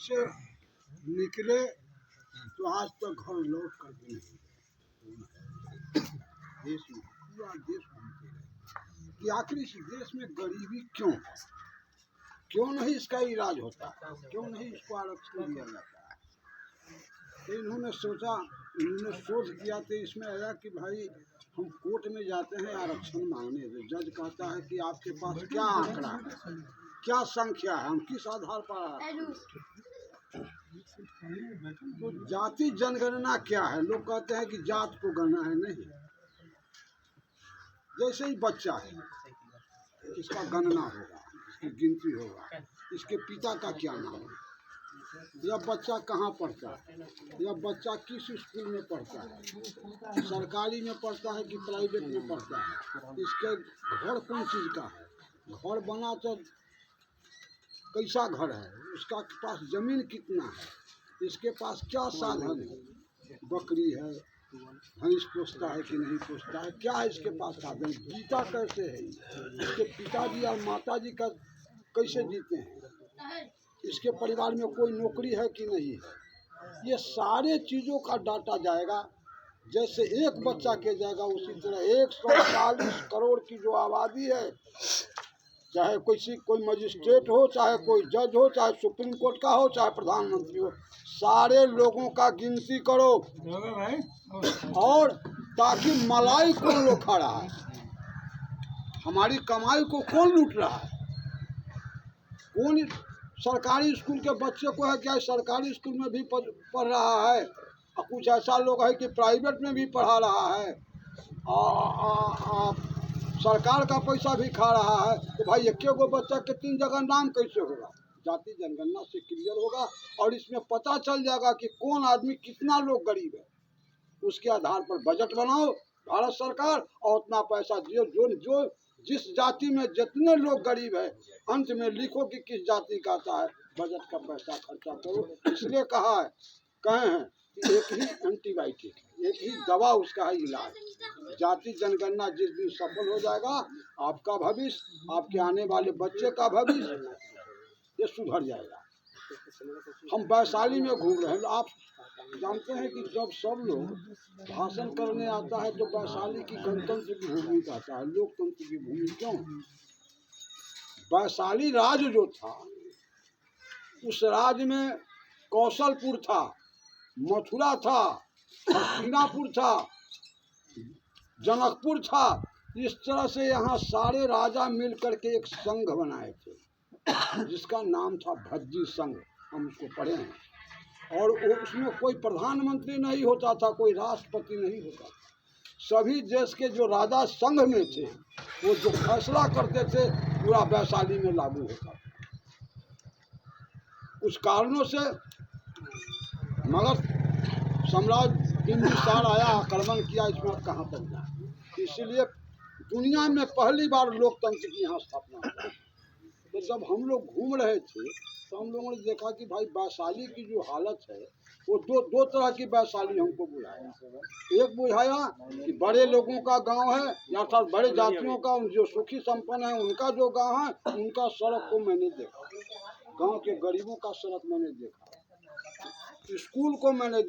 से निकले तो आज तक घर लौट कर भी नहीं गए। देश में पूरा देश घूमते रहे कि आखिर इस देश में गरीबी क्यों है, क्यों नहीं इसका इलाज होता, क्यों नहीं इसको आरक्षण दिया जाता है। तो इन्होंने सोचा, इन्होंने शोध किया तो इसमें आया कि भाई हम कोर्ट में जाते हैं आरक्षण मांगने, तो जज कहता है कि आपके पास क्या आंकड़ा है, क्या संख्या है, हम किस आधार पर। तो जाति जनगणना क्या है, लोग कहते हैं कि जात को गणना है, नहीं। जैसे ही बच्चा है इसका गणना होगा, इसकी गिनती होगा, इसके पिता का क्या नाम है, यह बच्चा कहाँ पढ़ता है, यह बच्चा किस स्कूल में पढ़ता है, सरकारी में पढ़ता है कि प्राइवेट में पढ़ता है, इसके घर कौन चीज़ का है, घर बना तो कैसा घर है, उसका पास ज़मीन कितना है, इसके पास क्या साधन है, बकरी है, भैंस पोसता है कि नहीं पोसता है, क्या है इसके पास साधन, जीता कैसे है, इसके पिताजी और माताजी का कैसे जीते हैं, इसके परिवार में कोई नौकरी है कि नहीं है। ये सारे चीज़ों का डाटा जाएगा। जैसे एक बच्चा के जाएगा उसी तरह 140 करोड़ की जो आबादी है, चाहे कोई मजिस्ट्रेट हो, चाहे कोई जज हो, चाहे सुप्रीम कोर्ट का हो, चाहे प्रधानमंत्री हो, सारे लोगों का गिनती करो। और ताकि मलाई कौन लोग खा रहा है, हमारी कमाई को कौन लूट रहा है, कौन सरकारी स्कूल के बच्चे को है क्या सरकारी स्कूल में भी पढ़ रहा है, और कुछ ऐसा लोग है कि प्राइवेट में भी पढ़ा रहा है, सरकार का पैसा भी खा रहा है। तो भाई एक गो बच्चा के 3 जगह नाम कैसे होगा। जाति जनगणना से क्लियर होगा और इसमें पता चल जाएगा कि कौन आदमी, कितना लोग गरीब है, उसके आधार पर बजट बनाओ भारत सरकार और उतना पैसा दियो। जो जिस जाति में जितने लोग गरीब है, अंत में लिखो कि किस जाति का आता है, बजट का पैसा खर्चा करो। इसलिए कहे हैं कि एक ही एंटीबायोटिक है, एक ही दवा उसका है इलाज। जाति जनगणना जिस दिन सफल हो जाएगा, आपका भविष्य, आपके आने वाले बच्चे का भविष्य ये सुधर जाएगा। हम वैशाली में घूम रहे हैं, आप जानते हैं कि जब सब लोग भाषण करने आता है तो वैशाली की गणतंत्र की भूमि कहता है, लोकतंत्र की भूमि क्यों। वैशाली राज्य जो था, उस राज्य में कौशलपुर था, मथुरा था, हस्तिनापुर था, जनकपुर था। इस तरह से यहाँ सारे राजा मिल करके एक संघ बनाए थे जिसका नाम था भज्जी संघ, हम उसको पढ़े हैं। और उसमें कोई प्रधानमंत्री नहीं होता था, कोई राष्ट्रपति नहीं होता था, सभी देश के जो राजा संघ में थे वो जो फैसला करते थे पूरा वैशाली में लागू होता था। कुछ कारणों से मगध साम्राज्य बिंदुसार आया, आक्रमण किया, इसमें कहाँ तक जाए। इसलिए दुनिया में पहली बार लोकतंत्र की यहाँ स्थापना हुई। तो जब हम लोग घूम रहे थे तो हम लोगों ने देखा कि भाई वैशाली की जो हालत है वो दो तरह की वैशाली हमको बुझाया। एक बुझाया कि बड़े लोगों का गांव है, या अर्थात बड़े जातियों का, जो सुखी संपन्न है उनका जो गांव है, उनका सड़क को मैंने देखा, गांव के गरीबों का सड़क मैंने देखा, स्कूल को मैंने